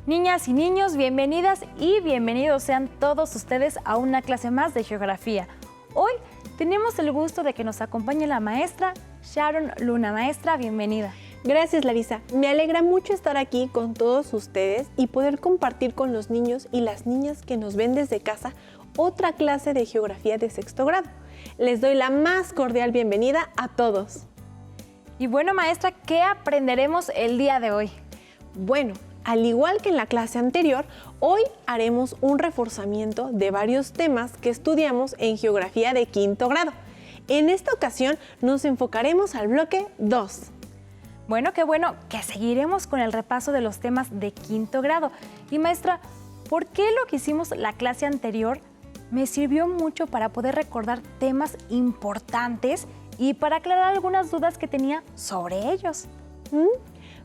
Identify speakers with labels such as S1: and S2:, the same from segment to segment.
S1: Niñas y niños, bienvenidas y bienvenidos sean todos ustedes a una clase más de geografía. Hoy tenemos el gusto de que nos acompañe la maestra Sharon Luna. Maestra, bienvenida.
S2: Gracias, Larisa. Me alegra mucho estar aquí con todos ustedes y poder compartir con los niños y las niñas que nos ven desde casa otra clase de geografía de sexto grado. Les doy la más cordial bienvenida a todos.
S1: Y bueno, maestra, ¿qué aprenderemos el día de hoy?
S2: Bueno, al igual que en la clase anterior, hoy haremos un reforzamiento de varios temas que estudiamos en geografía de quinto grado. En esta ocasión nos enfocaremos al bloque 2.
S1: Bueno que seguiremos con el repaso de los temas de quinto grado. Y maestra, ¿por qué lo que hicimos la clase anterior me sirvió mucho para poder recordar temas importantes y para aclarar algunas dudas que tenía sobre ellos?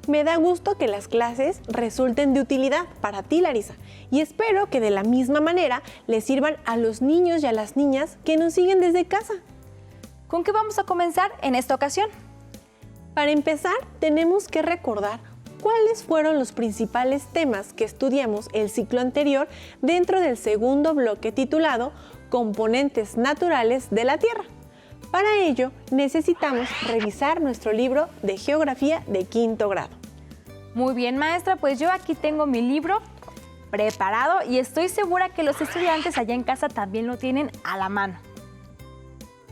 S2: Me da gusto que las clases resulten de utilidad para ti, Larisa, y espero que de la misma manera les sirvan a los niños y a las niñas que nos siguen desde casa.
S1: ¿Con qué vamos a comenzar en esta ocasión?
S2: Para empezar, tenemos que recordar cuáles fueron los principales temas que estudiamos el ciclo anterior dentro del segundo bloque titulado Componentes naturales de la Tierra. Para ello, necesitamos revisar nuestro libro de geografía de quinto grado.
S1: Muy bien, maestra, pues yo aquí tengo mi libro preparado y estoy segura que los estudiantes allá en casa también lo tienen a la mano.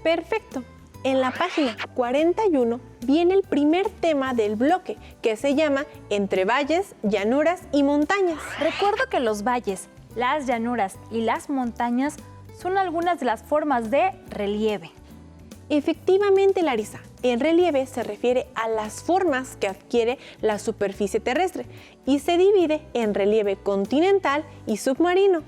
S2: Perfecto. En la página 41 viene el primer tema del bloque, que se llama Entre valles, llanuras y montañas.
S1: Recuerdo que los valles, las llanuras y las montañas son algunas de las formas de relieve.
S2: Efectivamente, Larisa, el relieve se refiere a las formas que adquiere la superficie terrestre y se divide en relieve continental y submarino.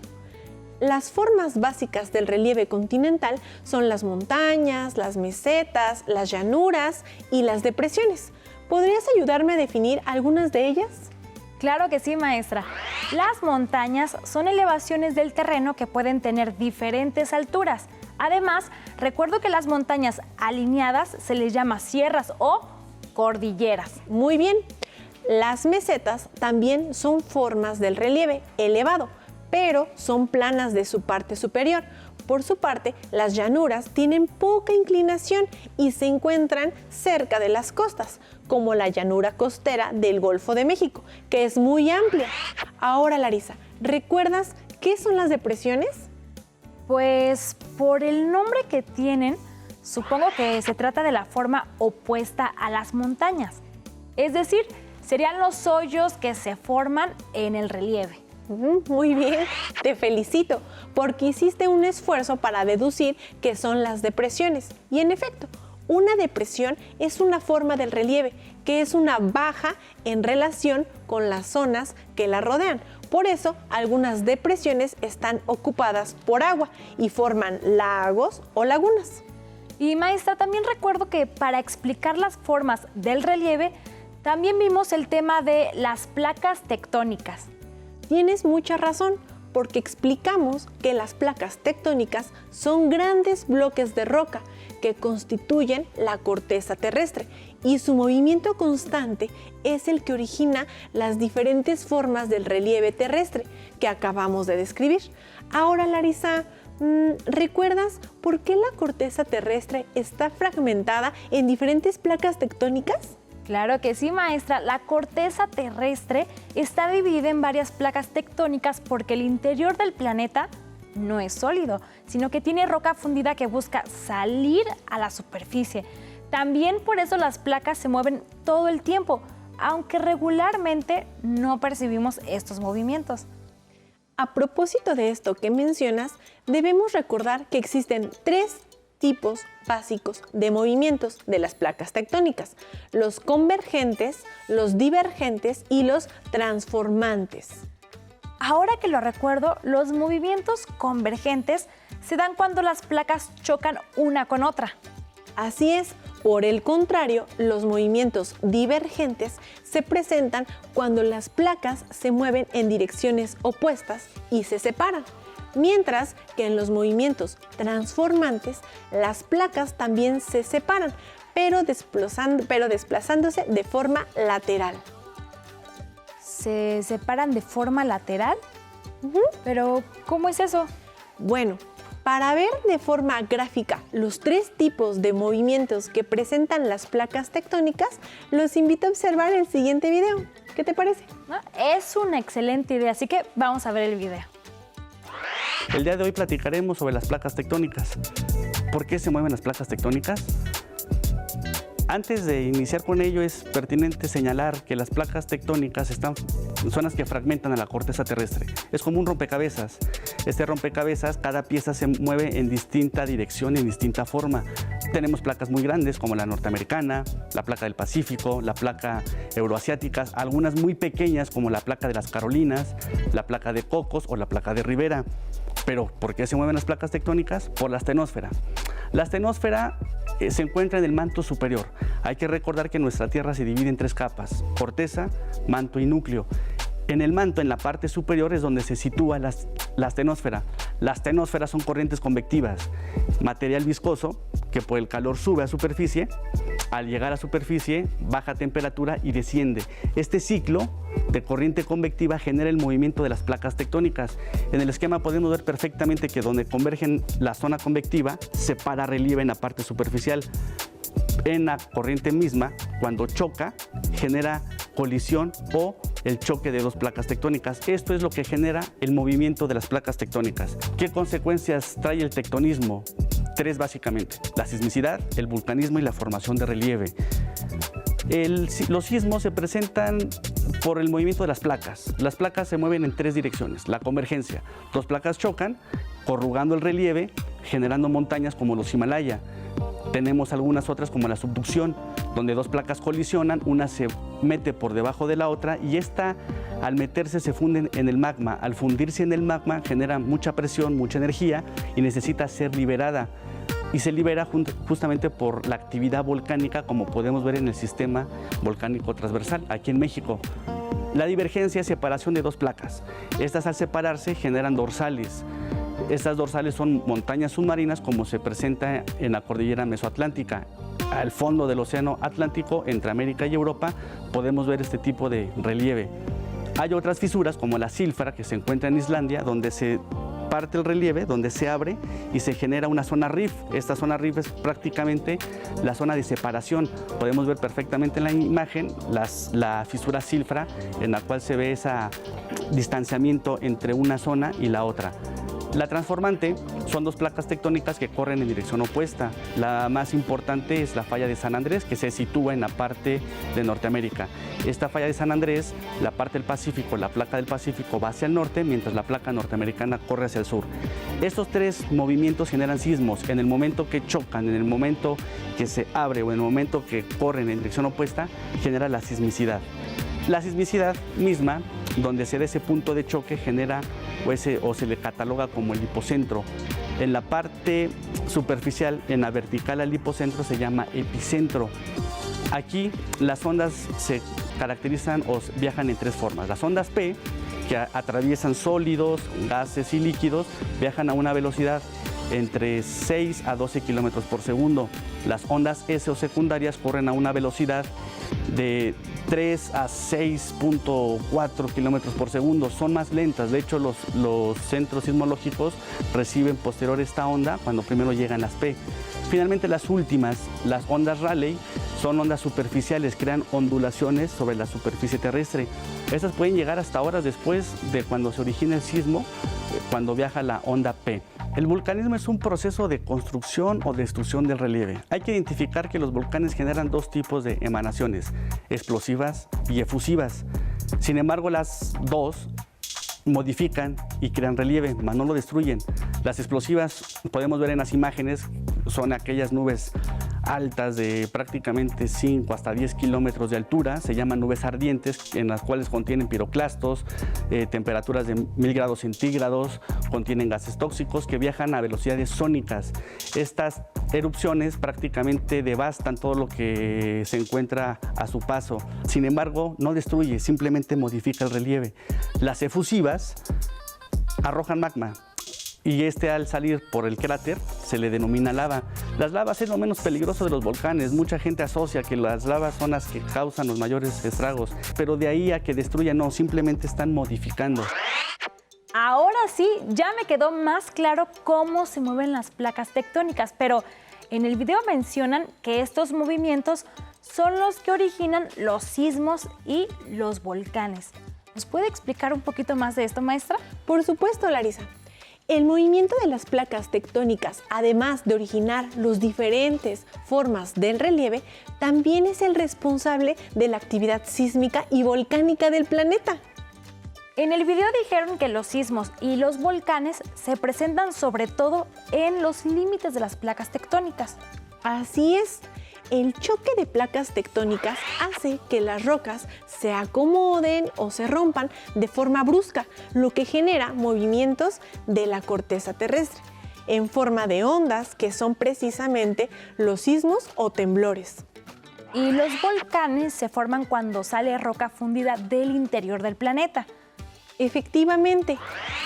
S2: Las formas básicas del relieve continental son las montañas, las mesetas, las llanuras y las depresiones. ¿Podrías ayudarme a definir algunas de ellas?
S1: Claro que sí, maestra. Las montañas son elevaciones del terreno que pueden tener diferentes alturas. Además, recuerdo que las montañas alineadas se les llama sierras o cordilleras.
S2: Muy bien. Las mesetas también son formas del relieve elevado, pero son planas de su parte superior. Por su parte, las llanuras tienen poca inclinación y se encuentran cerca de las costas, como la llanura costera del Golfo de México, que es muy amplia. Ahora, Larisa, ¿recuerdas qué son las depresiones?
S1: Pues por el nombre que tienen, supongo que se trata de la forma opuesta a las montañas. Es decir, serían los hoyos que se forman en el relieve.
S2: Muy bien, te felicito, porque hiciste un esfuerzo para deducir qué son las depresiones. Y en efecto, una depresión es una forma del relieve que es una baja en relación con las zonas que la rodean. Por eso, algunas depresiones están ocupadas por agua y forman lagos o lagunas.
S1: Y maestra, también recuerdo que para explicar las formas del relieve, también vimos el tema de las placas tectónicas.
S2: Tienes mucha razón, porque explicamos que las placas tectónicas son grandes bloques de roca que constituyen la corteza terrestre y su movimiento constante es el que origina las diferentes formas del relieve terrestre que acabamos de describir. Ahora, Larisa, ¿recuerdas por qué la corteza terrestre está fragmentada en diferentes placas tectónicas?
S1: Claro que sí, maestra. La corteza terrestre está dividida en varias placas tectónicas porque el interior del planeta no es sólido, sino que tiene roca fundida que busca salir a la superficie. También por eso las placas se mueven todo el tiempo, aunque regularmente no percibimos estos movimientos.
S2: A propósito de esto que mencionas, debemos recordar que existen tres tipos básicos de movimientos de las placas tectónicas: los convergentes, los divergentes y los transformantes.
S1: Ahora que lo recuerdo, los movimientos convergentes se dan cuando las placas chocan una con otra.
S2: Así es. Por el contrario, los movimientos divergentes se presentan cuando las placas se mueven en direcciones opuestas y se separan. Mientras que en los movimientos transformantes, las placas también se separan, pero desplazándose de forma lateral.
S1: se separan de forma lateral. Pero, ¿cómo es eso?
S2: Bueno, para ver de forma gráfica los 3 tipos de movimientos que presentan las placas tectónicas, los invito a observar el siguiente video. ¿Qué te parece?
S1: Es una excelente idea, así que vamos a ver el video.
S3: El día de hoy platicaremos sobre las placas tectónicas. ¿Por qué se mueven las placas tectónicas? Antes de iniciar con ello, es pertinente señalar que las placas tectónicas son las que fragmentan a la corteza terrestre. Es como un rompecabezas. Este rompecabezas, cada pieza se mueve en distinta dirección, en distinta forma. Tenemos placas muy grandes como la norteamericana, la placa del Pacífico, la placa euroasiática, algunas muy pequeñas como la placa de las Carolinas, la placa de Cocos o la placa de Rivera. Pero, ¿por qué se mueven las placas tectónicas? Por la astenosfera. La astenosfera se encuentra en el manto superior. Hay que recordar que nuestra Tierra se divide en 3 capas: corteza, manto y núcleo. En el manto, en la parte superior, es donde se sitúa la astenosfera. La astenosfera son corrientes convectivas, material viscoso que por el calor sube a superficie, al llegar a superficie baja temperatura y desciende. Este ciclo de corriente convectiva genera el movimiento de las placas tectónicas. En el esquema podemos ver perfectamente que donde convergen la zona convectiva separa relieve en la parte superficial. En la corriente misma, cuando choca, genera colisión o el choque de 2 placas tectónicas. Esto es lo que genera el movimiento de las placas tectónicas. ¿Qué consecuencias trae el tectonismo? 3 básicamente: la sismicidad, el vulcanismo y la formación de relieve. Los sismos se presentan por el movimiento de las placas. Las placas se mueven en 3 direcciones. La convergencia: 2 placas chocan, corrugando el relieve, generando montañas como los Himalaya. Tenemos algunas otras como la subducción, donde 2 placas colisionan, una se mete por debajo de la otra y esta, al meterse, se funden en el magma. Al fundirse en el magma genera mucha presión, mucha energía y necesita ser liberada. Y se libera justamente por la actividad volcánica, como podemos ver en el sistema volcánico transversal aquí en México. La divergencia es separación de 2 placas. Estas, al separarse, generan dorsales. Estas dorsales son montañas submarinas, como se presenta en la cordillera mesoatlántica. Al fondo del océano Atlántico, entre América y Europa, podemos ver este tipo de relieve. Hay otras fisuras como la Silfra, que se encuentra en Islandia, donde se parte el relieve, donde se abre y se genera una zona rift. Esta zona rift es prácticamente la zona de separación. Podemos ver perfectamente en la imagen la fisura Silfra, en la cual se ve ese distanciamiento entre una zona y la otra. La transformante son 2 placas tectónicas que corren en dirección opuesta. La más importante es la falla de San Andrés, que se sitúa en la parte de Norteamérica. Esta falla de San Andrés, la parte del Pacífico, la placa del Pacífico va hacia el norte, mientras la placa norteamericana corre hacia el sur. Estos 3 movimientos generan sismos. En el momento que chocan, en el momento que se abre o en el momento que corren en dirección opuesta, genera la sismicidad. La sismicidad misma, donde se da ese punto de choque, genera o se le cataloga como el hipocentro. En la parte superficial, en la vertical al hipocentro, se llama epicentro. Aquí las ondas se caracterizan o viajan en 3 formas. Las ondas P, que atraviesan sólidos, gases y líquidos, viajan a una velocidad entre 6 a 12 kilómetros por segundo. Las ondas S o secundarias corren a una velocidad de 3 a 6.4 kilómetros por segundo. Son más lentas. De hecho, los centros sismológicos reciben posterior esta onda cuando primero llegan las P. Finalmente, las últimas, las ondas Rayleigh, son ondas superficiales, crean ondulaciones sobre la superficie terrestre. Estas pueden llegar hasta horas después de cuando se origina el sismo, cuando viaja la onda P. El vulcanismo es un proceso de construcción o destrucción del relieve. Hay que identificar que los volcanes generan 2 tipos de emanaciones: explosivas y efusivas. Sin embargo, las 2 modifican y crean relieve, mas no lo destruyen. Las explosivas, podemos ver en las imágenes, son aquellas nubes altas de prácticamente 5 hasta 10 kilómetros de altura. Se llaman nubes ardientes, en las cuales contienen piroclastos, temperaturas de 1000 grados centígrados, contienen gases tóxicos que viajan a velocidades sónicas. Estas erupciones prácticamente devastan todo lo que se encuentra a su paso. Sin embargo, no destruye, simplemente modifica el relieve. Las efusivas arrojan magma, y al salir por el cráter se le denomina lava. Las lavas es lo menos peligroso de los volcanes. Mucha gente asocia que las lavas son las que causan los mayores estragos, pero de ahí a que destruyan, no, simplemente están modificando.
S1: Ahora sí, ya me quedó más claro cómo se mueven las placas tectónicas, pero en el video mencionan que estos movimientos son los que originan los sismos y los volcanes. ¿Nos puede explicar un poquito más de esto, maestra?
S2: Por supuesto, Larisa. El movimiento de las placas tectónicas, además de originar las diferentes formas del relieve, también es el responsable de la actividad sísmica y volcánica del planeta.
S1: En el video dijeron que los sismos y los volcanes se presentan sobre todo en los límites de las placas tectónicas.
S2: Así es. El choque de placas tectónicas hace que las rocas se acomoden o se rompan de forma brusca, lo que genera movimientos de la corteza terrestre en forma de ondas que son precisamente los sismos o temblores.
S1: Y los volcanes se forman cuando sale roca fundida del interior del planeta.
S2: Efectivamente,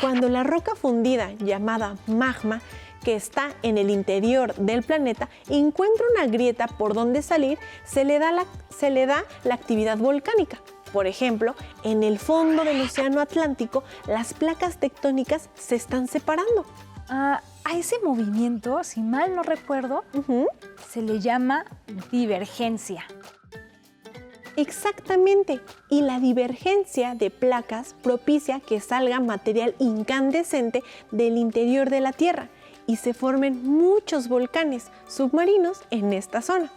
S2: cuando la roca fundida llamada magma que está en el interior del planeta encuentra una grieta por donde salir, se le da la actividad volcánica. Por ejemplo, en el fondo del océano Atlántico, las placas tectónicas se están separando.
S1: A ese movimiento, si mal no recuerdo, se le llama divergencia.
S2: Exactamente, y la divergencia de placas propicia que salga material incandescente del interior de la Tierra y se formen muchos volcanes submarinos en esta zona.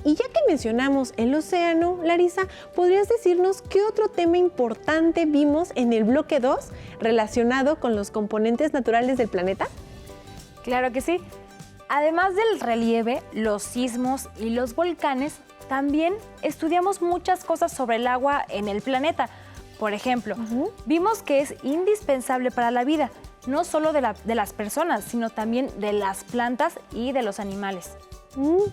S2: Y ya que mencionamos el océano, Larisa, ¿podrías decirnos qué otro tema importante vimos en el bloque 2 relacionado con los componentes naturales del planeta?
S1: Claro que sí. Además del relieve, los sismos y los volcanes, también estudiamos muchas cosas sobre el agua en el planeta. Por ejemplo, vimos que es indispensable para la vida, no solo de las personas, sino también de las plantas y de los animales.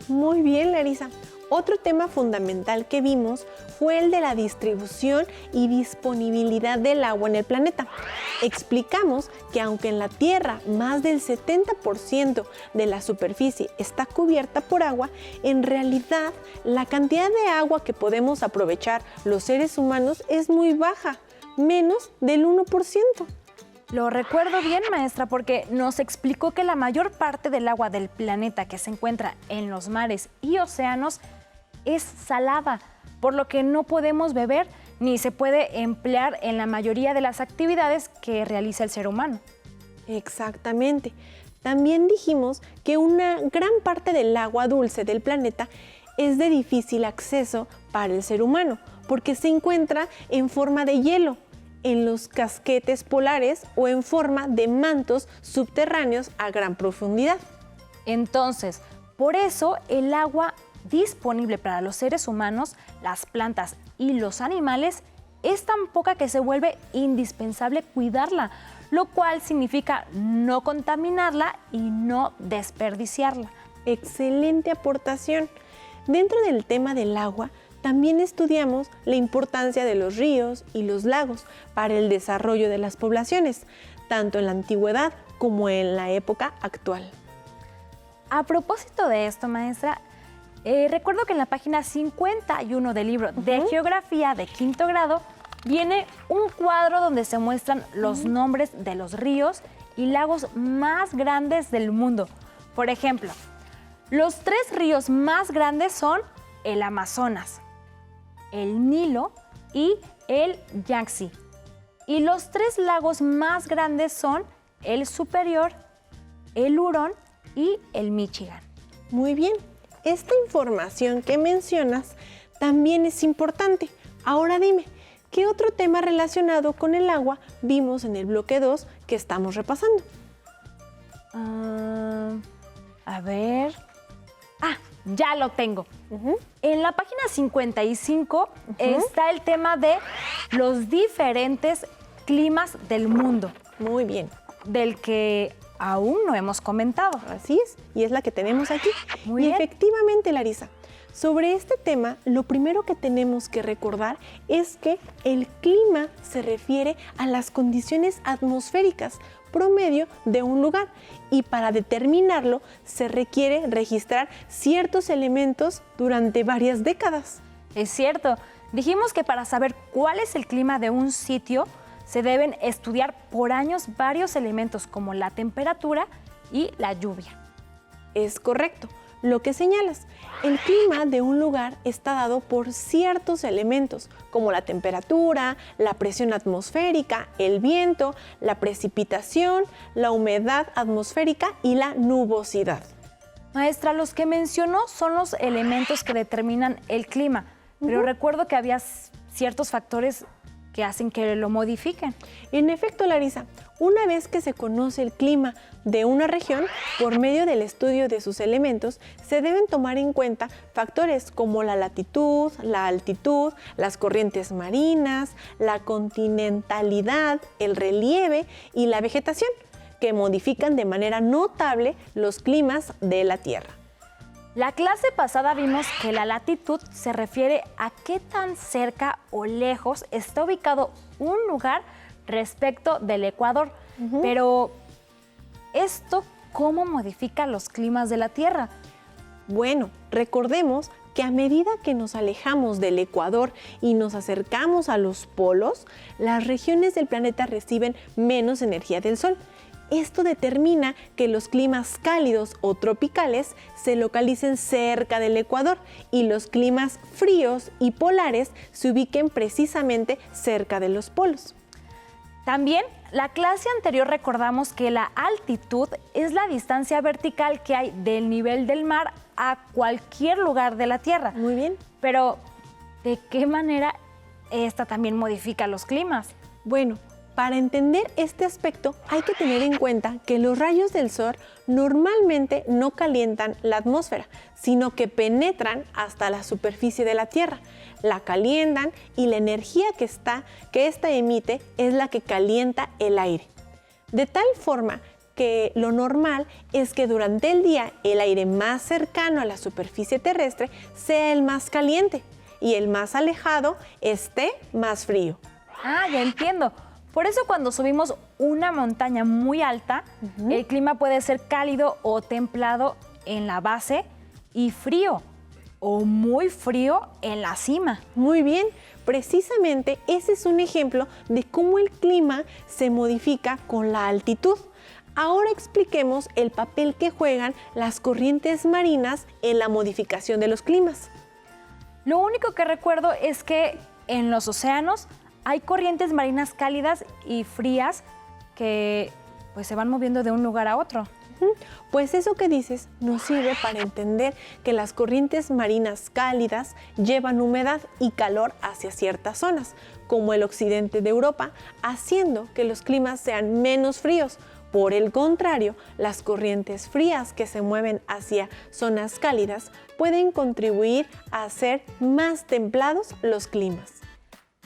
S2: Muy bien, Larisa. Otro tema fundamental que vimos fue el de la distribución y disponibilidad del agua en el planeta. Explicamos que aunque en la Tierra más del 70% de la superficie está cubierta por agua, en realidad la cantidad de agua que podemos aprovechar los seres humanos es muy baja, menos del 1%.
S1: Lo recuerdo bien, maestra, porque nos explicó que la mayor parte del agua del planeta que se encuentra en los mares y océanos es salada, por lo que no podemos beber ni se puede emplear en la mayoría de las actividades que realiza el ser humano.
S2: Exactamente. También dijimos que una gran parte del agua dulce del planeta es de difícil acceso para el ser humano, porque se encuentra en forma de hielo en los casquetes polares o en forma de mantos subterráneos a gran profundidad.
S1: Entonces, por eso el agua disponible para los seres humanos, las plantas y los animales es tan poca que se vuelve indispensable cuidarla, lo cual significa no contaminarla y no desperdiciarla.
S2: Excelente aportación. Dentro del tema del agua, también estudiamos la importancia de los ríos y los lagos para el desarrollo de las poblaciones, tanto en la antigüedad como en la época actual.
S1: A propósito de esto, maestra, recuerdo que en la página 51 del libro de Geografía de quinto grado viene un cuadro donde se muestran los nombres de los ríos y lagos más grandes del mundo. Por ejemplo, los 3 ríos más grandes son el Amazonas, el Nilo y el Yangtze. Y los 3 lagos más grandes son el Superior, el Hurón y el Michigan.
S2: Muy bien, esta información que mencionas también es importante. Ahora dime, ¿qué otro tema relacionado con el agua vimos en el bloque 2 que estamos repasando?
S1: A ver. Ya lo tengo. En la página 55 está el tema de los diferentes climas del mundo.
S2: Muy bien.
S1: Del que aún no hemos comentado.
S2: Así es, y es la que tenemos aquí.
S1: Muy
S2: y
S1: bien.
S2: Efectivamente, Larisa, sobre este tema, lo primero que tenemos que recordar es que el clima se refiere a las condiciones atmosféricas, promedio de un lugar y para determinarlo se requiere registrar ciertos elementos durante varias décadas.
S1: Es cierto, dijimos que para saber cuál es el clima de un sitio se deben estudiar por años varios elementos como la temperatura y la lluvia.
S2: Es correcto lo que señalas. El clima de un lugar está dado por ciertos elementos como la temperatura, la presión atmosférica, el viento, la precipitación, la humedad atmosférica y la nubosidad.
S1: Maestra, los que mencionó son los elementos que determinan el clima, pero recuerdo que había ciertos factores que hacen que lo modifiquen.
S2: En efecto, Larisa, una vez que se conoce el clima de una región, por medio del estudio de sus elementos, se deben tomar en cuenta factores como la latitud, la altitud, las corrientes marinas, la continentalidad, el relieve y la vegetación, que modifican de manera notable los climas de la Tierra.
S1: La clase pasada vimos que la latitud se refiere a qué tan cerca o lejos está ubicado un lugar respecto del ecuador. Pero, ¿esto cómo modifica los climas de la Tierra?
S2: Bueno, recordemos que a medida que nos alejamos del ecuador y nos acercamos a los polos, las regiones del planeta reciben menos energía del Sol. Esto determina que los climas cálidos o tropicales se localicen cerca del ecuador y los climas fríos y polares se ubiquen precisamente cerca de los polos.
S1: También, la clase anterior recordamos que la altitud es la distancia vertical que hay del nivel del mar a cualquier lugar de la Tierra.
S2: Muy bien.
S1: Pero, ¿de qué manera esta también modifica los climas?
S2: Bueno, para entender este aspecto hay que tener en cuenta que los rayos del sol normalmente no calientan la atmósfera, sino que penetran hasta la superficie de la Tierra, la calientan y la energía que ésta emite es la que calienta el aire. De tal forma que lo normal es que durante el día el aire más cercano a la superficie terrestre sea el más caliente y el más alejado esté más frío.
S1: Ah, ya entiendo. Por eso cuando subimos una montaña muy alta, el clima puede ser cálido o templado en la base y frío o muy frío en la cima.
S2: Muy bien, precisamente ese es un ejemplo de cómo el clima se modifica con la altitud. Ahora expliquemos el papel que juegan las corrientes marinas en la modificación de los climas.
S1: Lo único que recuerdo es que en los océanos hay corrientes marinas cálidas y frías que pues, se van moviendo de un lugar a otro.
S2: Pues eso que dices nos sirve para entender que las corrientes marinas cálidas llevan humedad y calor hacia ciertas zonas, como el occidente de Europa, haciendo que los climas sean menos fríos. Por el contrario, las corrientes frías que se mueven hacia zonas cálidas pueden contribuir a hacer más templados los climas.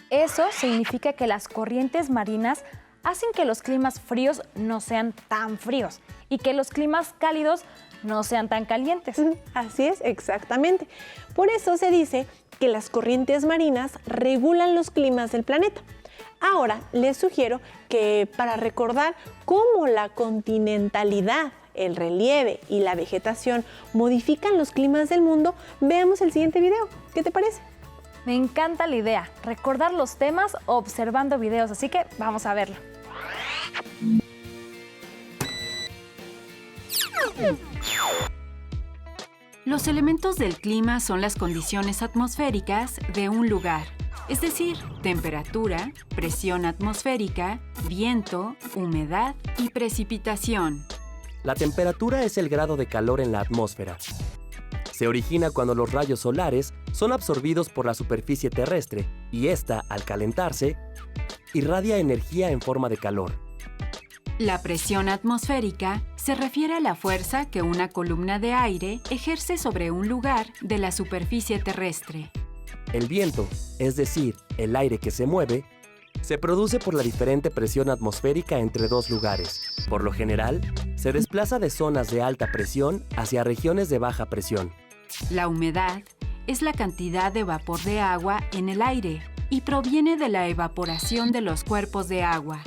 S1: Eso significa que las corrientes marinas hacen que los climas fríos no sean tan fríos y que los climas cálidos no sean tan calientes.
S2: Así es, exactamente. Por eso se dice que las corrientes marinas regulan los climas del planeta. Ahora les sugiero que para recordar cómo la continentalidad, el relieve y la vegetación modifican los climas del mundo, veamos el siguiente video. ¿Qué te parece?
S1: Me encanta la idea, recordar los temas observando videos, así que vamos a verlo.
S4: Los elementos del clima son las condiciones atmosféricas de un lugar, es decir, temperatura, presión atmosférica, viento, humedad y precipitación.
S5: La temperatura es el grado de calor en la atmósfera. Se origina cuando los rayos solares son absorbidos por la superficie terrestre y ésta, al calentarse, irradia energía en forma de calor.
S4: La presión atmosférica se refiere a la fuerza que una columna de aire ejerce sobre un lugar de la superficie terrestre.
S5: El viento, es decir, el aire que se mueve, se produce por la diferente presión atmosférica entre dos lugares. Por lo general, se desplaza de zonas de alta presión hacia regiones de baja presión.
S4: La humedad es la cantidad de vapor de agua en el aire y proviene de la evaporación de los cuerpos de agua.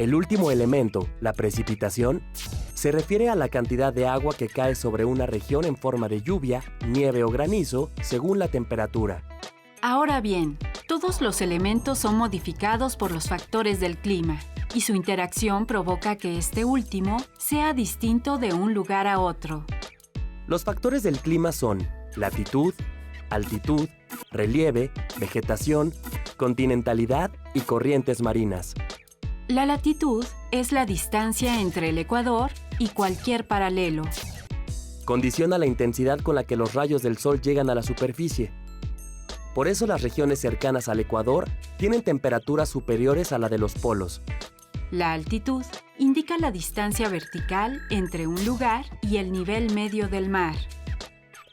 S5: El último elemento, la precipitación, se refiere a la cantidad de agua que cae sobre una región en forma de lluvia, nieve o granizo, según la temperatura.
S4: Ahora bien, todos los elementos son modificados por los factores del clima, y su interacción provoca que este último sea distinto de un lugar a otro.
S5: Los factores del clima son latitud, altitud, relieve, vegetación, continentalidad y corrientes marinas.
S4: La latitud es la distancia entre el ecuador y cualquier paralelo.
S5: Condiciona la intensidad con la que los rayos del sol llegan a la superficie. Por eso las regiones cercanas al ecuador tienen temperaturas superiores a la de los polos.
S4: La altitud indica la distancia vertical entre un lugar y el nivel medio del mar.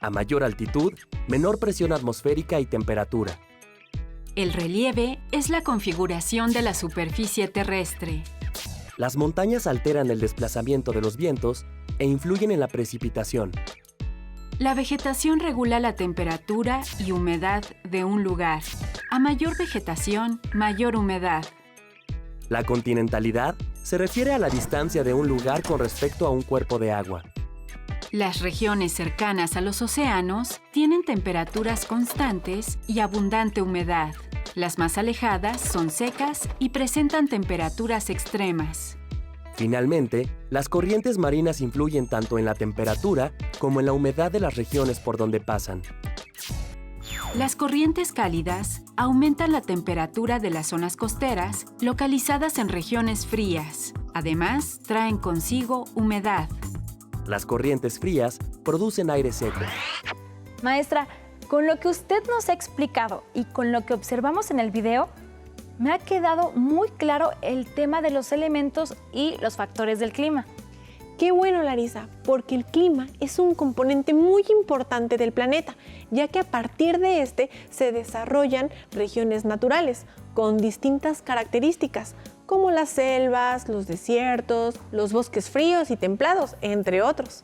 S5: A mayor altitud, menor presión atmosférica y temperatura.
S4: El relieve es la configuración de la superficie terrestre.
S5: Las montañas alteran el desplazamiento de los vientos e influyen en la precipitación.
S4: La vegetación regula la temperatura y humedad de un lugar. A mayor vegetación, mayor humedad.
S5: La continentalidad se refiere a la distancia de un lugar con respecto a un cuerpo de agua.
S4: Las regiones cercanas a los océanos tienen temperaturas constantes y abundante humedad. Las más alejadas son secas y presentan temperaturas extremas.
S5: Finalmente, las corrientes marinas influyen tanto en la temperatura como en la humedad de las regiones por donde pasan.
S4: Las corrientes cálidas aumentan la temperatura de las zonas costeras localizadas en regiones frías. Además, traen consigo humedad.
S5: Las corrientes frías producen aire seco.
S1: Maestra, con lo que usted nos ha explicado y con lo que observamos en el video, me ha quedado muy claro el tema de los elementos y los factores del clima.
S2: Qué bueno, Larisa, porque el clima es un componente muy importante del planeta, ya que a partir de este se desarrollan regiones naturales con distintas características, como las selvas, los desiertos, los bosques fríos y templados, entre otros.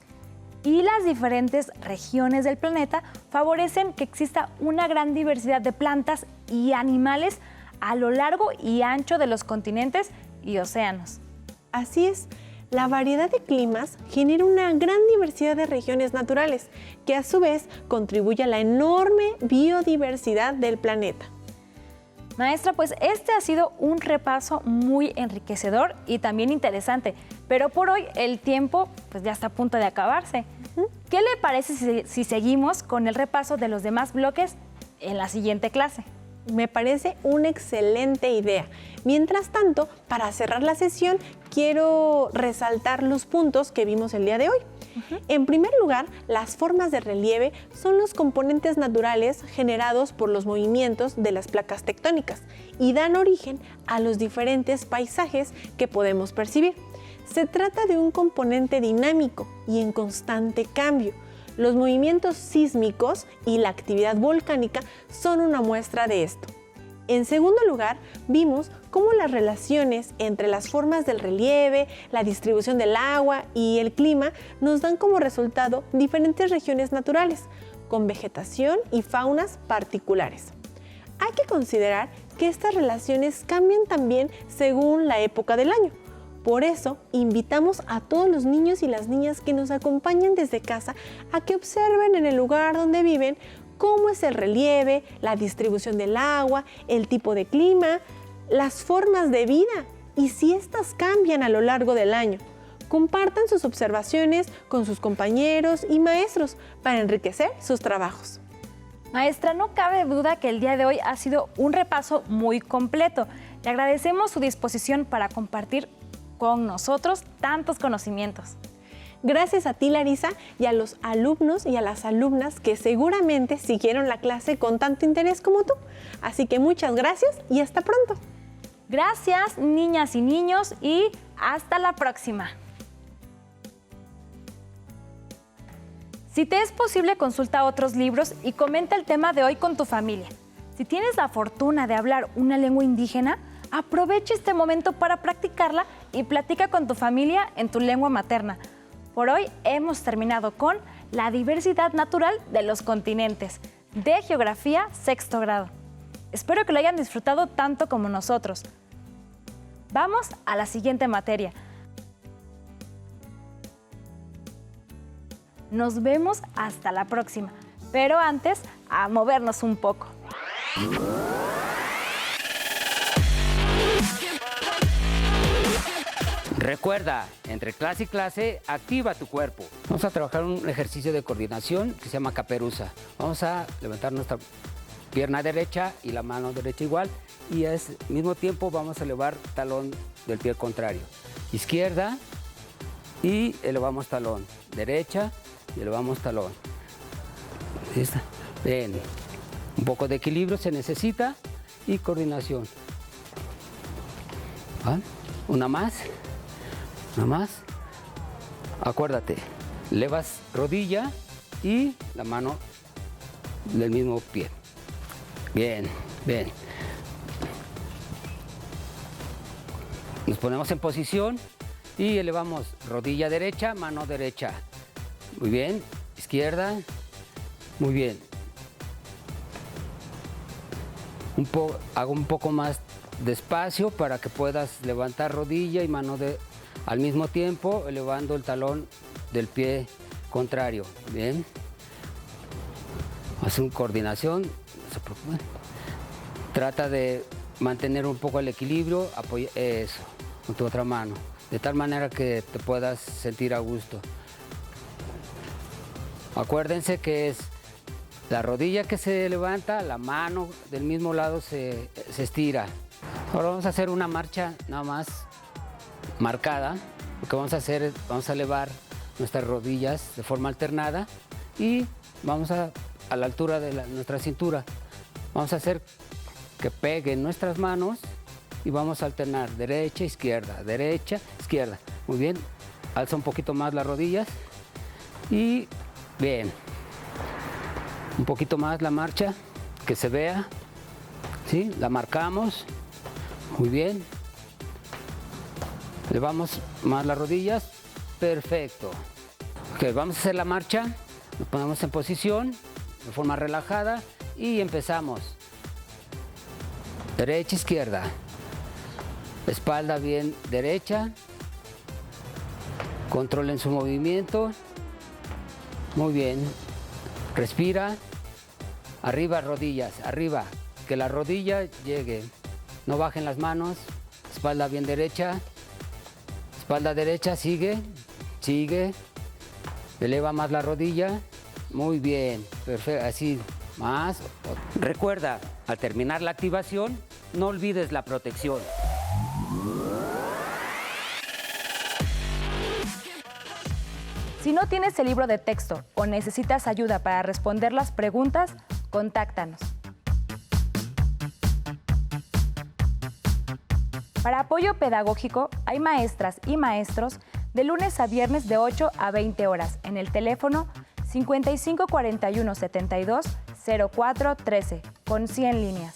S1: Y las diferentes regiones del planeta favorecen que exista una gran diversidad de plantas y animales a lo largo y ancho de los continentes y océanos.
S2: Así es, la variedad de climas genera una gran diversidad de regiones naturales, que a su vez contribuye a la enorme biodiversidad del planeta.
S1: Maestra, pues este ha sido un repaso muy enriquecedor y también interesante, pero por hoy el tiempo pues ya está a punto de acabarse. ¿Qué le parece si seguimos con el repaso de los demás bloques en la siguiente clase?
S2: Me parece una excelente idea. Mientras tanto, para cerrar la sesión, quiero resaltar los puntos que vimos el día de hoy. En primer lugar, las formas de relieve son los componentes naturales generados por los movimientos de las placas tectónicas y dan origen a los diferentes paisajes que podemos percibir. Se trata de un componente dinámico y en constante cambio. Los movimientos sísmicos y la actividad volcánica son una muestra de esto. En segundo lugar, vimos cómo las relaciones entre las formas del relieve, la distribución del agua y el clima nos dan como resultado diferentes regiones naturales, con vegetación y faunas particulares. Hay que considerar que estas relaciones cambian también según la época del año. Por eso, invitamos a todos los niños y las niñas que nos acompañan desde casa a que observen en el lugar donde viven cómo es el relieve, la distribución del agua, el tipo de clima, las formas de vida y si éstas cambian a lo largo del año. Compartan sus observaciones con sus compañeros y maestros para enriquecer sus trabajos.
S1: Maestra, no cabe duda que el día de hoy ha sido un repaso muy completo. Le agradecemos su disposición para compartir con nosotros tantos conocimientos.
S2: Gracias a ti, Larisa, y a los alumnos y a las alumnas que seguramente siguieron la clase con tanto interés como tú. Así que muchas gracias y hasta pronto.
S1: Gracias, niñas y niños, y hasta la próxima. Si te es posible, consulta otros libros y comenta el tema de hoy con tu familia. Si tienes la fortuna de hablar una lengua indígena, aprovecha este momento para practicarla y platica con tu familia en tu lengua materna. Por hoy hemos terminado con la diversidad natural de los continentes, de Geografía 6º grado. Espero que lo hayan disfrutado tanto como nosotros. Vamos a la siguiente materia. Nos vemos hasta la próxima, pero antes, a movernos un poco.
S6: Recuerda, entre clase y clase, activa tu cuerpo. Vamos a trabajar un ejercicio de coordinación que se llama caperuza. Vamos a levantar nuestra pierna derecha y la mano derecha igual, y al mismo tiempo vamos a elevar talón del pie contrario. Izquierda y elevamos talón. Derecha y elevamos talón. ¿Listo? Bien. Un poco de equilibrio se necesita y coordinación. ¿Va? Una más. Una más. Acuérdate, elevas rodilla y la mano del mismo pie. Bien, bien. Nos ponemos en posición y elevamos rodilla derecha, mano derecha. Muy bien. Izquierda. Muy bien. Hago un poco más despacio para que puedas levantar rodilla y mano al mismo tiempo, elevando el talón del pie contrario. Bien. Haz una coordinación. No se preocupen. Trata de mantener un poco el equilibrio. Apoya eso con tu otra mano, de tal manera que te puedas sentir a gusto. Acuérdense que es la rodilla que se levanta, la mano del mismo lado se estira. Ahora vamos a hacer una marcha nada más marcada. Lo que vamos a hacer es, vamos a elevar nuestras rodillas de forma alternada y vamos a la altura de nuestra cintura. Vamos a hacer que peguen nuestras manos y vamos a alternar derecha, izquierda, derecha, izquierda. Muy bien, alza un poquito más las rodillas y bien. Un poquito más la marcha, que se vea, ¿sí? La marcamos, muy bien. Elevamos más las rodillas, perfecto. Ok, vamos a hacer la marcha, nos ponemos en posición, de forma relajada y empezamos. Derecha, izquierda, espalda bien derecha, controlen su movimiento, muy bien. Respira, arriba rodillas, arriba, que la rodilla llegue, no bajen las manos, espalda bien derecha, espalda derecha, sigue, eleva más la rodilla, muy bien, perfecto, así, más. Recuerda, al terminar la activación, no olvides la protección.
S1: Si no tienes el libro de texto o necesitas ayuda para responder las preguntas, contáctanos. Para apoyo pedagógico, hay maestras y maestros de lunes a viernes de 8 a 20 horas en el teléfono 55 41 72 04 13 con 100 líneas.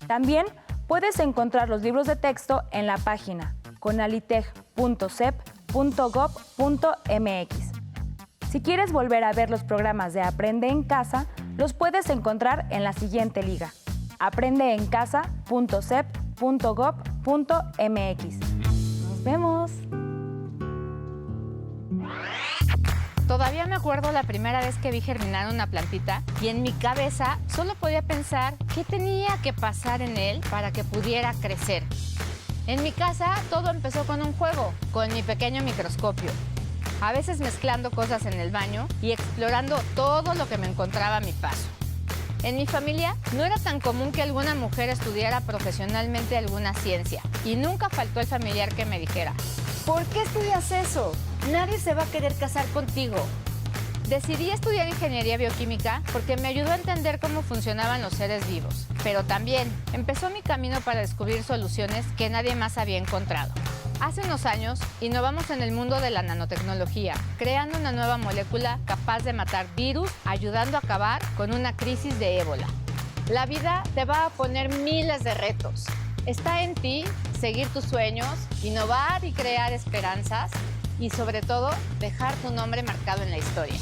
S1: También puedes encontrar los libros de texto en la página conaliteg.sep.gov.mx. Si quieres volver a ver los programas de Aprende en Casa, los puedes encontrar en la siguiente liga: aprendeencasa.sep.gov.mx. ¡Nos vemos!
S7: Todavía me acuerdo la primera vez que vi germinar una plantita y en mi cabeza solo podía pensar qué tenía que pasar en él para que pudiera crecer. En mi casa todo empezó con un juego, con mi pequeño microscopio. A veces mezclando cosas en el baño y explorando todo lo que me encontraba a mi paso. En mi familia no era tan común que alguna mujer estudiara profesionalmente alguna ciencia y nunca faltó el familiar que me dijera: ¿por qué estudias eso? Nadie se va a querer casar contigo. Decidí estudiar ingeniería bioquímica porque me ayudó a entender cómo funcionaban los seres vivos, pero también empezó mi camino para descubrir soluciones que nadie más había encontrado. Hace unos años, innovamos en el mundo de la nanotecnología, creando una nueva molécula capaz de matar virus, ayudando a acabar con una crisis de ébola. La vida te va a poner miles de retos. Está en ti seguir tus sueños, innovar y crear esperanzas y, sobre todo, dejar tu nombre marcado en la historia.